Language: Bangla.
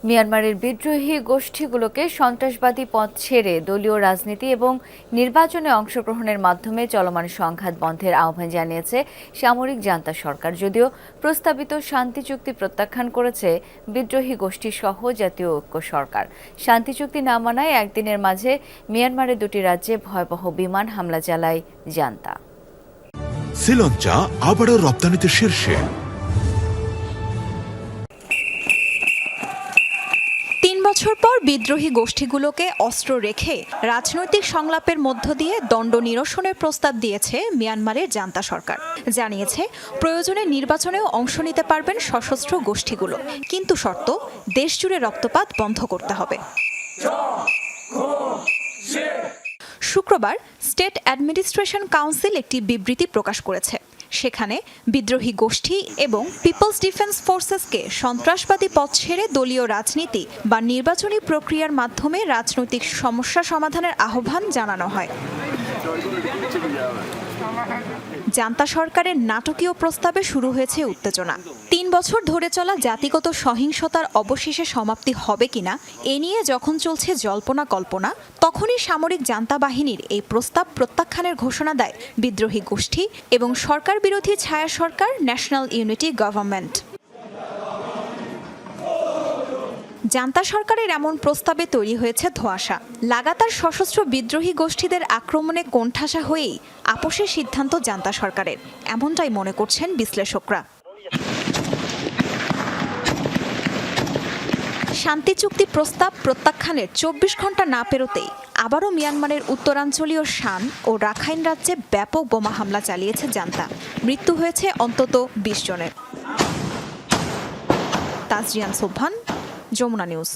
মিয়ানমারের বিদ্রোহী গোষ্ঠীগুলোকে সন্ত্রাসবাদী পথ ছেড়ে দলীয় রাজনীতি এবং নির্বাচনে অংশগ্রহণের মাধ্যমে চলমান সংঘাত বন্ধের আহ্বান জানিয়েছে সামরিক জান্তা সরকার। যদিও প্রস্তাবিত শান্তি চুক্তি প্রত্যাখ্যান করেছে বিদ্রোহী গোষ্ঠীসহ জাতীয় ঐক্য সরকার। শান্তি চুক্তি না মানায় একদিনের মাঝে মিয়ানমারের দুটি রাজ্যে ভয়াবহ বিমান হামলা চালায় জান্তা। শ্রীলঙ্কা আবারও রপ্তানিতে শীর্ষে। ৩ বছর পর বিদ্রোহী গোষ্ঠীগুলোকে অস্ত্র রেখে রাজনৈতিক সংলাপের মধ্য দিয়ে দণ্ড নিরসনের প্রস্তাব দিয়েছে মিয়ানমারের জান্তা সরকার। জানিয়েছে প্রয়োজনে নির্বাচনেও অংশ নিতে পারবেন সশস্ত্র গোষ্ঠীগুলো, কিন্তু শর্ত দেশজুড়ে রক্তপাত বন্ধ করতে হবে। শুক্রবার স্টেট অ্যাডমিনিস্ট্রেশন কাউন্সিল একটি বিবৃতি প্রকাশ করেছে। সেখানে বিদ্রোহী গোষ্ঠী এবং পিপলস ডিফেন্স ফোর্সেসকে সন্ত্রাসবাদী পথ ছেড়ে দলীয় রাজনীতি বা নির্বাচনী প্রক্রিয়ার মাধ্যমে রাজনৈতিক সমস্যা সমাধানের আহ্বান জানানো হয়। জান্তা সরকারের নাটকীয় প্রস্তাবে শুরু হয়েছে উত্তেজনা। ৩ বছর ধরে চলা জাতিগত সহিংসতার অবশেষে সমাপ্তি হবে কিনা এ নিয়ে যখন চলছে জল্পনা কল্পনা, তখনই সামরিক জান্তা বাহিনীর এই প্রস্তাব প্রত্যাখ্যানের ঘোষণা দেয় বিদ্রোহী গোষ্ঠী এবং সরকার বিরোধী ছায়া সরকার ন্যাশনাল ইউনিটি গভর্নমেন্ট। জান্তা সরকারের এমন প্রস্তাবে তৈরি হয়েছে ধোঁয়াশা। লাগাতার সশস্ত্র বিদ্রোহী গোষ্ঠীদের আক্রমণে কোণঠাসা হয়েই আপোষের সিদ্ধান্ত জান্তা সরকারের, এমনটাই মনে করছেন বিশ্লেষকরা। শান্তি চুক্তি প্রস্তাব প্রত্যাখ্যানের ২৪ ঘন্টা না পেরোতেই আবারও মিয়ানমারের উত্তরাঞ্চলীয় শান ও রাখাইন রাজ্যে ব্যাপক বোমা হামলা চালিয়েছে জান্তা। মৃত্যু হয়েছে অন্তত ২০ জনের। তাজরিয়ান সোবহান, যমুনা নিউজ।